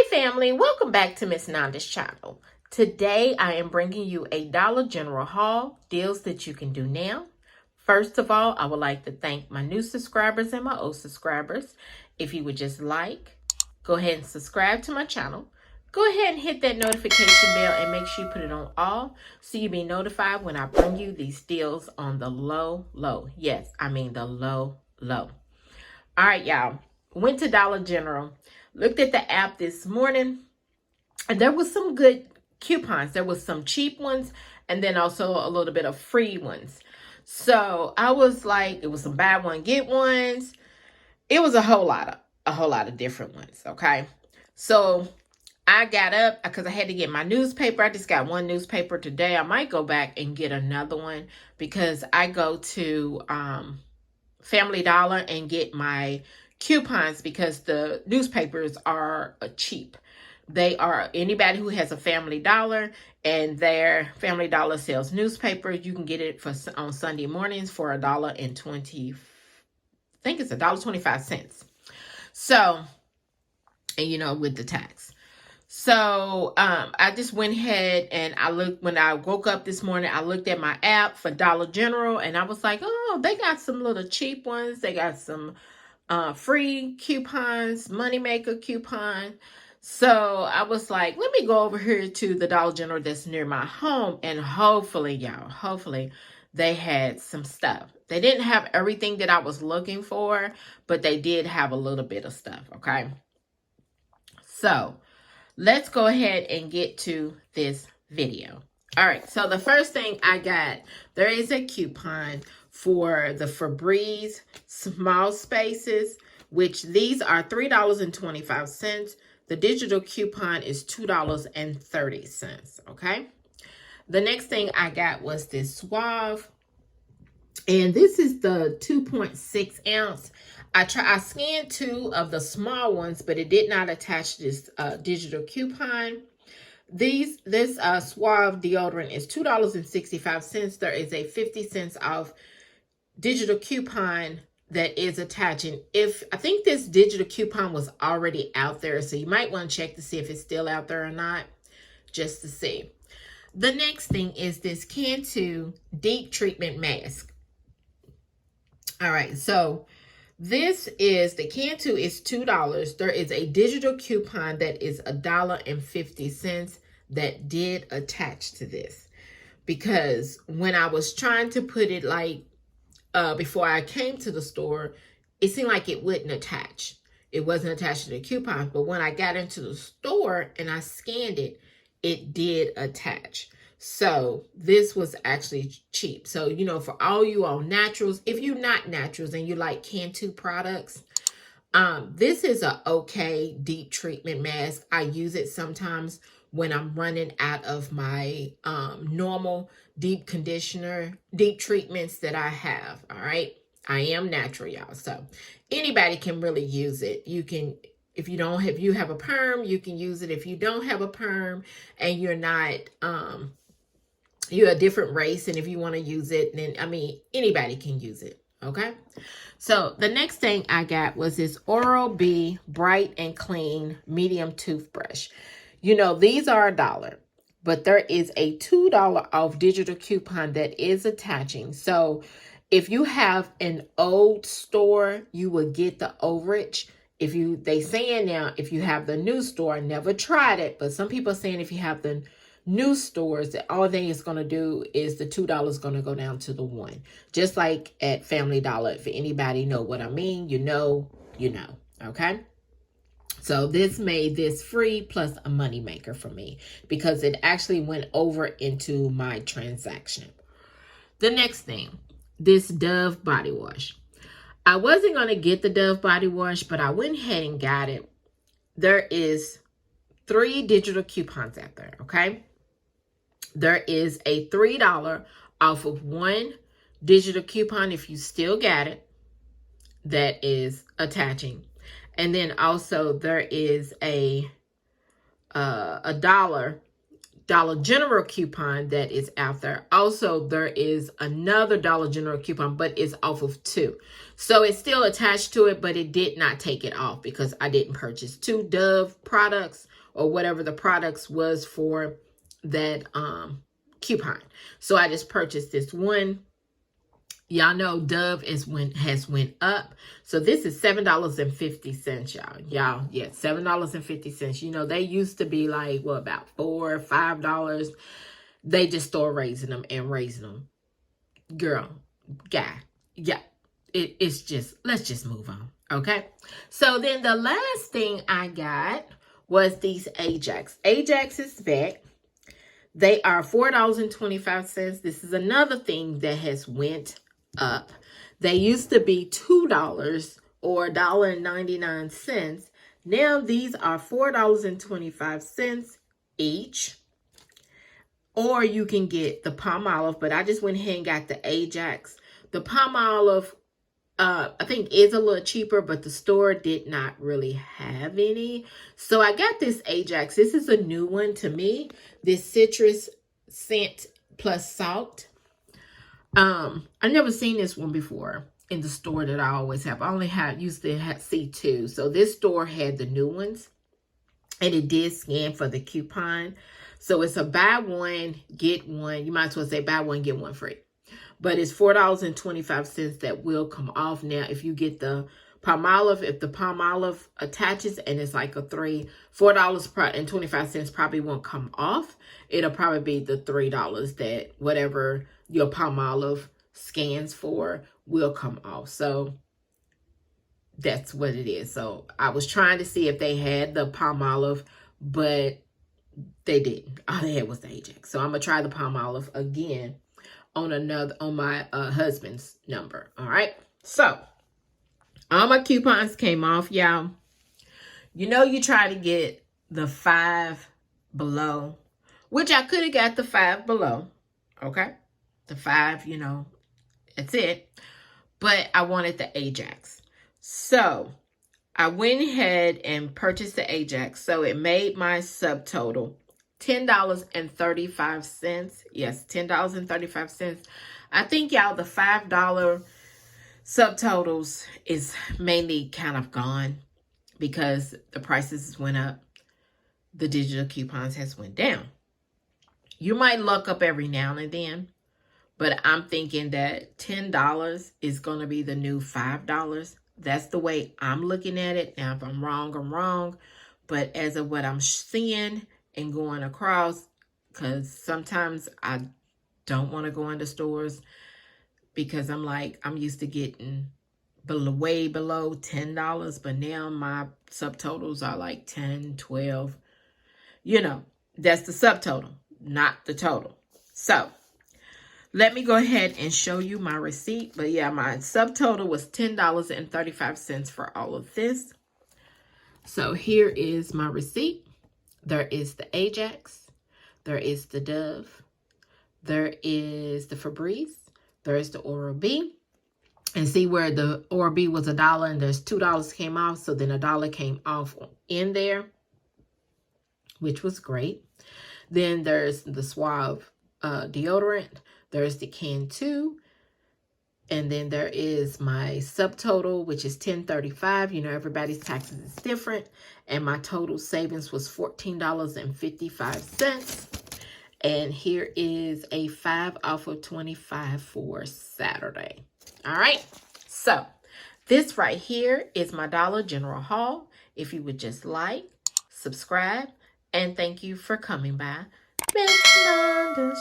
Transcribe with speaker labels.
Speaker 1: Family, welcome back to Miss Nanda's channel. Today I am bringing you a Dollar General haul, deals that you can do now. First of all, I would like to thank my new subscribers and my old subscribers. If you would just go ahead and subscribe to my channel. Go ahead and hit that notification bell and make sure you put it on all so you'll be notified when I bring you these deals on the low. Yes, I mean the low. All right, y'all. Went to Dollar General. Looked at the app this morning, and there was some good coupons. There was some cheap ones, and then also a little bit of free ones. So I was like, it was some buy one, get ones. It was a whole lot of different ones, okay? So I got up because I had to get my newspaper. I just got one newspaper today. I might go back and get another one because I go to Family Dollar and get my coupons because the newspapers are cheap. They are, anybody who has a Family Dollar and their Family Dollar sells newspapers, you can get it on Sunday mornings for $1.20. I think it's $1.25. So, and you know, with the tax. So I just went ahead and when I woke up this morning, I looked at my app for Dollar General and I was like, oh, they got some little cheap ones. They got some free coupons, moneymaker coupon. So I was like, let me go over here to the Dollar General that's near my home, and hopefully, y'all, they had some stuff. They didn't have everything that I was looking for, but they did have a little bit of stuff, okay? So let's go ahead and get to this video. All right, so the first thing I got, there is a coupon for the Febreze small spaces, which these are $3.25. The digital coupon is $2.30, okay? The next thing I got was this Suave, and this is the 2.6 ounce. I scanned two of the small ones, but it did not attach this digital coupon. This Suave deodorant is $2.65. There is a 50 cents off digital coupon that is attaching. I think this digital coupon was already out there, so you might want to check to see if it's still out there or not, just to see. The next thing is this Cantu Deep Treatment Mask. All right, so this is, the Cantu is $2. There is a digital coupon that is $1.50 that did attach to this. Because when I was trying to put it before I came to the store, it seemed like it wouldn't attach. It wasn't attached to the coupon. But when I got into the store and I scanned it, it did attach. So this was actually cheap. So, you know, for all you all naturals, if you're not naturals and you like Cantu products, this is a okay deep treatment mask. I use it sometimes when I'm running out of my normal deep treatments that I have. All right. I am natural, y'all. So anybody can really use it. You can, if you have a perm, you can use it. If you don't have a perm and you're not, you're a different race, and if you want to use it, then, I mean, anybody can use it, okay? So the next thing I got was this Oral-B Bright and Clean Medium Toothbrush. You know, these are $1, but there is a $2 off digital coupon that is attaching. So if you have an old store, you will get the overage. They saying now, if you have the new store, I never tried it, but some people are saying if you have the new stores, that all they is going to do is the $2 going to go down to the $1, just like at Family Dollar. If anybody know what I mean, you know, okay? So this made this free plus a money maker for me because it actually went over into my transaction. The next thing, this Dove body wash. I wasn't going to get the Dove body wash, but I went ahead and got it. There is 3 digital coupons out there, okay? There is a $3 off of one digital coupon if you still got it that is attaching. And then also there is a $1 Dollar General coupon that is out there. Also, there is another Dollar General coupon, but it's off of 2. So it's still attached to it, but it did not take it off because I didn't purchase 2 Dove products or whatever the products was for that coupon. So I just purchased this one. Y'all know Dove has went up. So this is $7.50, y'all. Yeah, $7.50. You know, they used to be like, what, about $4 or $5. They just start raising them and raising them. Girl, guy, yeah. It's just, let's just move on, okay? So then the last thing I got was these Ajax. Ajax is back. They are $4.25. This is another thing that has went up. They used to be $2 or $1.99. Now these are $4.25 each. Or you can get the Palmolive, but I just went ahead and got the Ajax. The Palmolive, I think is a little cheaper, but the store did not really have any. So I got this Ajax. This is a new one to me. This citrus scent plus salt. I never seen this one before in the store that I always have. I only used to see 2. So this store had the new ones, and it did scan for the coupon. So it's a buy one, get one. You might as well say buy one, get one free. But it's $4.25 that will come off. Now, if you get the Palmolive, if the Palmolive attaches and it's like a $4.25 probably won't come off. It'll probably be the $3 that whatever your Palmolive scans for will come off. So that's what it is. So I was trying to see if they had the Palmolive, but they didn't. All they had was the Ajax. So I'm gonna try the Palmolive again on my husband's number. All right. So all my coupons came off, y'all. You know, you try to get the 5 below, which I could have got the 5 below. Okay. The 5, you know, that's it. But I wanted the Ajax. So I went ahead and purchased the Ajax. So it made my subtotal $10.35. Yes, $10.35. I think, y'all, the $5 subtotals is mainly kind of gone because the prices went up. The digital coupons has went down. You might luck up every now and then, but I'm thinking that $10 is going to be the new $5. That's the way I'm looking at it. Now, if I'm wrong, I'm wrong. But as of what I'm seeing and going across, because sometimes I don't want to go into stores because I'm used to getting way below $10, but now my subtotals are like 10, 12. You know, that's the subtotal, not the total. So let me go ahead and show you my receipt. But yeah, my subtotal was $10.35 for all of this. So here is my receipt. There is the Ajax. There is the Dove. There is the Febreze. There is the Oral-B. And see where the Oral-B was $1 and there's $2 came off. So then $1 came off in there, which was great. Then there's the Suave deodorant. There's the can 2. And then there is my subtotal, which is $10.35. You know, everybody's taxes is different. And my total savings was $14.55. And here is a 5 off of 25 for Saturday. All right. So this right here is my Dollar General haul. If you would just like, subscribe, and thank you for coming by Miss Nanda's